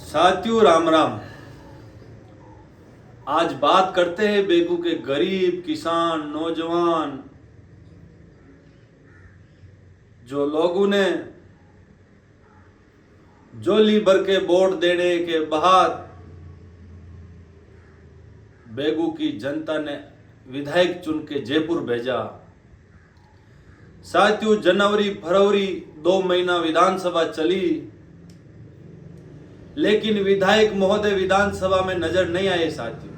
साथियों राम राम। आज बात करते हैं बेगू के गरीब किसान नौजवान जो लोगों ने जोली भर के वोट देने के बाद बेगू की जनता ने विधायक चुन के जयपुर भेजा। साथियों जनवरी फरवरी 2 महीना विधानसभा चली, लेकिन विधायक महोदय विधानसभा में नजर नहीं आए। साथियों,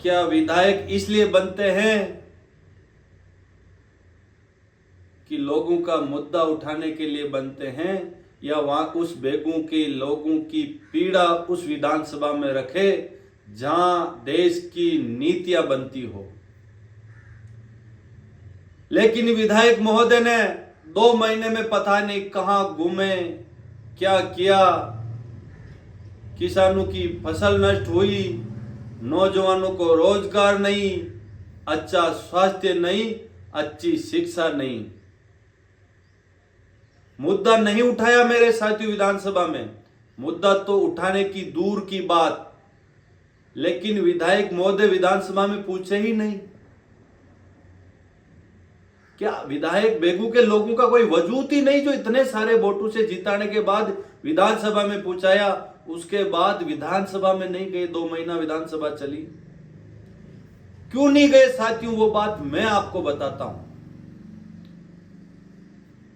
क्या विधायक इसलिए बनते हैं कि लोगों का मुद्दा उठाने के लिए बनते हैं, या वहां उस बेगू के लोगों की पीड़ा उस विधानसभा में रखे जहां देश की नीतियां बनती हो। लेकिन विधायक महोदय ने 2 महीने में पता नहीं कहां घूमे, क्या किया। किसानों की फसल नष्ट हुई, नौजवानों को रोजगार नहीं, अच्छा स्वास्थ्य नहीं, अच्छी शिक्षा नहीं। मुद्दा नहीं उठाया मेरे साथियों विधानसभा में। मुद्दा तो उठाने की दूर की बात, लेकिन विधायक महोदय विधानसभा में पूछे ही नहीं। क्या विधायक बेगू के लोगों का कोई वजूद ही नहीं जो इतने सारे वोटों से जिताने के बाद विधानसभा में पूछाया, उसके बाद विधानसभा में नहीं गए। 2 महीना विधानसभा चली, क्यों नहीं गए साथियों? वो बात मैं आपको बताता हूं।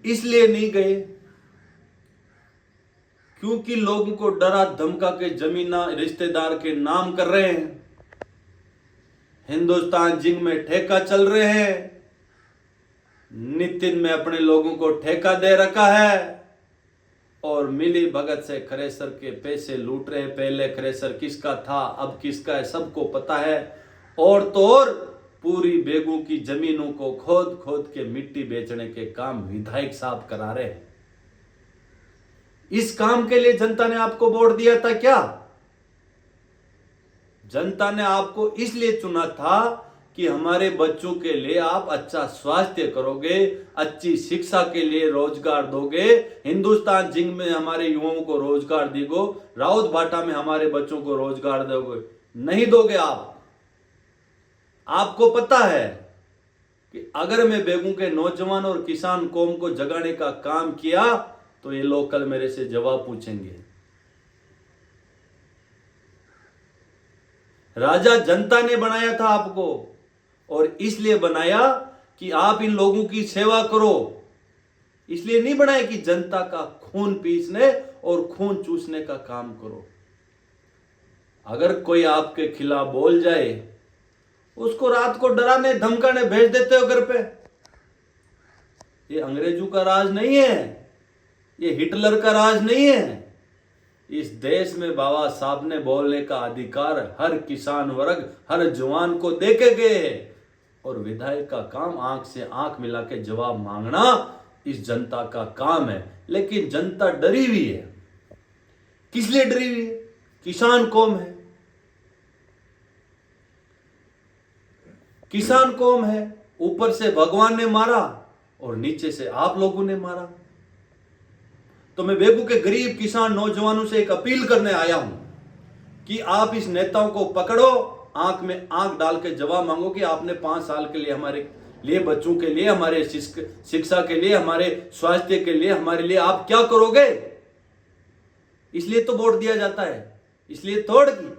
इसलिए नहीं गए क्योंकि लोगों को डरा धमका के जमीना रिश्तेदार के नाम कर रहे हैं। हिंदुस्तान जिंक में ठेका चल रहे हैं। नितिन में अपने लोगों को ठेका दे रखा है और मिली भगत से थ्रेसर के पैसे लूट रहे हैं। पहले थ्रेसर किसका था, अब किसका है, सबको पता है। और तो और पूरी बेगू की जमीनों को खोद खोद के मिट्टी बेचने के काम विधायक साहब करा रहे हैं। इस काम के लिए जनता ने आपको वोट दिया था क्या? जनता ने आपको इसलिए चुना था कि हमारे बच्चों के लिए आप अच्छा स्वास्थ्य करोगे, अच्छी शिक्षा के लिए रोजगार दोगे, हिंदुस्तान जिंक में हमारे युवाओं को रोजगार दोगे, राउत भाटा में हमारे बच्चों को रोजगार दोगे। नहीं दोगे आप। आपको पता है कि अगर मैं बेगू के नौजवान और किसान कौम को जगाने का काम किया तो ये लोग कल मेरे से जवाब पूछेंगे। राजा जनता ने बनाया था आपको, और इसलिए बनाया कि आप इन लोगों की सेवा करो। इसलिए नहीं बनाया कि जनता का खून पीसने और खून चूसने का काम करो। अगर कोई आपके खिलाफ बोल जाए, उसको रात को डराने धमकाने भेज देते हो घर पे। ये अंग्रेजों का राज नहीं है, ये हिटलर का राज नहीं है। इस देश में बाबा साहब ने बोलने का अधिकार हर किसान वर्ग, हर जवान को देके गए। और विधायक का काम आंख से आंख मिला के जवाब मांगना इस जनता का काम है। लेकिन जनता डरी हुई है। किस लिए डरी हुई है? किसान कौम है, किसान कौम है। ऊपर से भगवान ने मारा और नीचे से आप लोगों ने मारा। तो मैं बेगू के गरीब किसान नौजवानों से एक अपील करने आया हूं कि आप इस नेताओं को पकड़ो, आंख में आंख डाल के जवाब मांगो कि आपने 5 साल के लिए हमारे लिए, बच्चों के लिए, हमारे शिक्षा के लिए, हमारे स्वास्थ्य के लिए, हमारे लिए आप क्या करोगे। इसलिए तो वोट दिया जाता है। इसलिए तोड़ की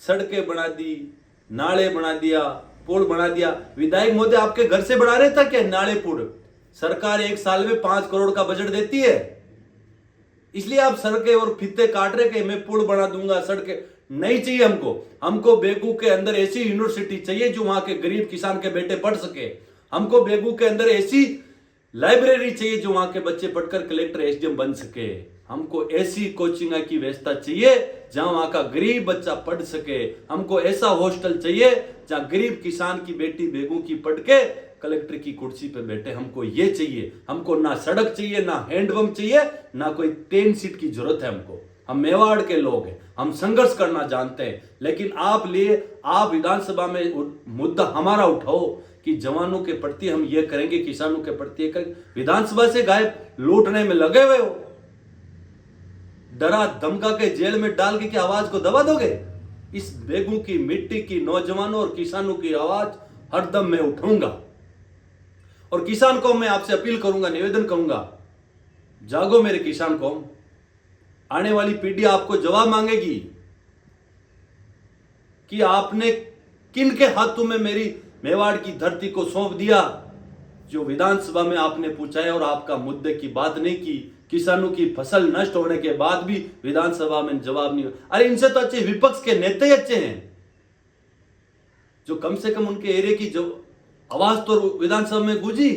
सड़कें बना दी, नाले बना दिया, पुल बना दिया। विधायक महोदय आपके घर से बना रहे था क्या नाले पुल? सरकार 1 साल में 5 करोड़ का बजट देती है, इसलिए आप सड़कें और फीते काट रहे कि मैं पुल बना दूंगा, सड़कें नहीं चाहिए हमको। हमको बेगू के अंदर ऐसी यूनिवर्सिटी चाहिए जो वहां के गरीब किसान के बेटे पढ़ सके। हमको बेगू के अंदर ऐसी लाइब्रेरी चाहिए जो वहां के बच्चे पढ़कर कलेक्टर एसडीएम बन सके। हमको ऐसी कोचिंग की व्यवस्था चाहिए जहां वहां का गरीब बच्चा पढ़ सके। हमको ऐसा हॉस्टल चाहिए जहां गरीब किसान की बेटी बेगू की पढ़ के कलेक्टर की कुर्सी पे बैठे। हमको ये चाहिए। हमको ना सड़क चाहिए, ना हैंडपंप चाहिए, ना कोई ट्रेन सीट की जरूरत है हमको। हम मेवाड़ के लोग हैं, हम संघर्ष करना जानते हैं। लेकिन आप विधानसभा में मुद्दा हमारा उठाओ कि जवानों के प्रति हम ये करेंगे, किसानों के प्रति करेंगे। विधानसभा से गायब लूटने में लगे हुए हो। डरा धमका के जेल में डाल के क्या आवाज को दबा दोगे? इस बेगू की मिट्टी की नौजवानों और किसानों की आवाज हरदम मैं उठाऊंगा। और किसान कौम मैं आपसे अपील करूंगा, निवेदन करूंगा, जागो मेरे किसान कौम। आने वाली पीढ़ी आपको जवाब मांगेगी कि आपने किन के हाथों में मेरी मेवाड़ की धरती को सौंप दिया, जो विधानसभा में आपने पूछा है और आपका मुद्दे की बात नहीं की। किसानों की फसल नष्ट होने के बाद भी विधानसभा में जवाब नहीं। अरे इनसे तो अच्छे विपक्ष के नेता ही अच्छे हैं, जो कम से कम उनके एरिया की जो आवाज तो विधानसभा में गूंजी।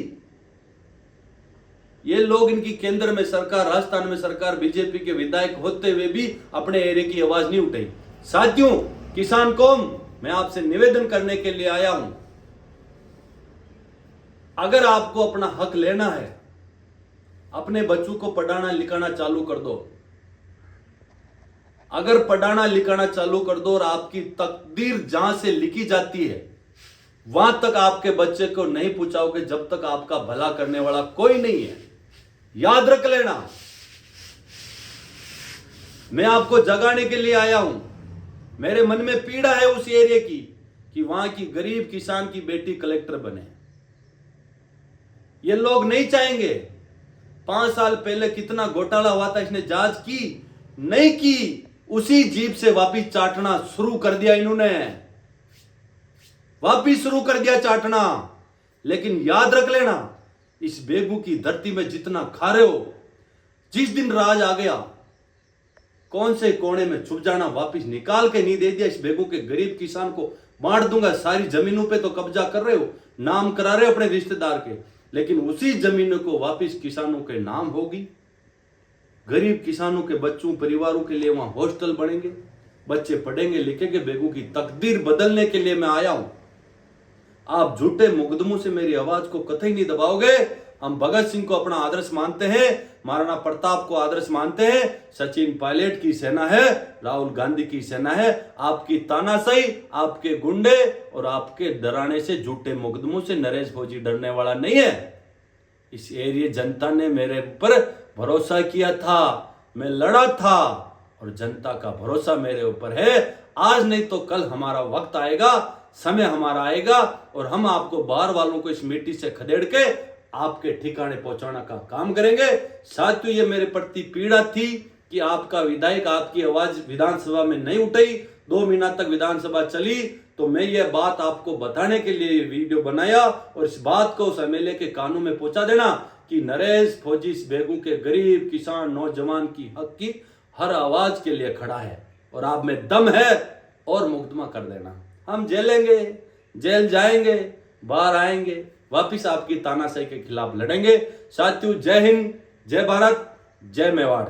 ये लोग, इनकी केंद्र में सरकार, राजस्थान में सरकार, बीजेपी के विधायक होते हुए भी अपने एरिया की आवाज नहीं उठाई। साथियों, किसान कौम, मैं आपसे निवेदन करने के लिए आया हूं, अगर आपको अपना हक लेना है, अपने बच्चों को पढ़ाना लिखाना चालू कर दो। अगर पढ़ाना लिखाना चालू कर दो और आपकी तकदीर जहां से लिखी जाती है वहां तक आपके बच्चे को नहीं पूछाओगे जब तक आपका भला करने वाला कोई नहीं है। याद रख लेना, मैं आपको जगाने के लिए आया हूं। मेरे मन में पीड़ा है उस एरिया की कि वहां की गरीब किसान की बेटी कलेक्टर बने। ये लोग नहीं चाहेंगे। 5 साल पहले कितना घोटाला हुआ था, इसने जांच की नहीं की, उसी जीप से वापिस चाटना शुरू कर दिया इन्होंने, वापिस शुरू कर दिया चाटना। लेकिन याद रख लेना, इस बेगू की धरती में जितना खा रहे हो, जिस दिन राज आ गया, कौन से कोने में छुप जाना, वापिस निकाल के नहीं दे दिया, इस बेगू के गरीब किसान को बांट दूंगा। सारी जमीनों पे तो कब्जा कर रहे हो, नाम करा रहे हो अपने रिश्तेदार के, लेकिन उसी जमीनों को वापिस किसानों के नाम होगी। गरीब किसानों के बच्चों, परिवारों के लिए वहां हॉस्टल बनेंगे, बच्चे पढ़ेंगे लिखेंगे। बेगू की तकदीर बदलने के लिए मैं आया हूं। आप झूठे मुकदमों से मेरी आवाज को कतई नहीं दबाओगे। हम भगत सिंह को अपना आदर्श मानते हैं, महाराणा प्रताप को आदर्श मानते हैं, सचिन पायलट की सेना है, राहुल गांधी की सेना है। आपकी तानाशाही, आपके गुंडे और आपके डराने से, झूठे मुकदमों से नरेश फौजी डरने वाला नहीं है। इस एरिया जनता ने मेरे ऊपर भरोसा किया था, मैं लड़ा था और जनता का भरोसा मेरे ऊपर है। आज नहीं तो कल हमारा वक्त आएगा, समय हमारा आएगा और हम आपको, बाहर वालों को इस मिट्टी से खदेड़ के आपके ठिकाने पहुंचाने का काम करेंगे। साथियों, ये मेरे प्रति पीड़ा थी कि आपका विधायक, आपकी आवाज विधानसभा में नहीं उठाई। 2 महीना तक विधानसभा चली, तो मैं ये बात आपको बताने के लिए वीडियो बनाया और इस बात को उस एमएलए के कानों में पहुंचा देना कि नरेश फौजी इस बेगू के गरीब किसान नौजवान की हक की हर आवाज के लिए खड़ा है और आप में दम है और मुकदमा कर देना। हम जेलेंगे, जेल जाएंगे, बाहर आएंगे, वापिस आपकी तानाशाही के खिलाफ लड़ेंगे। साथियों, जय हिंद, जय भारत, जय मेवाड़।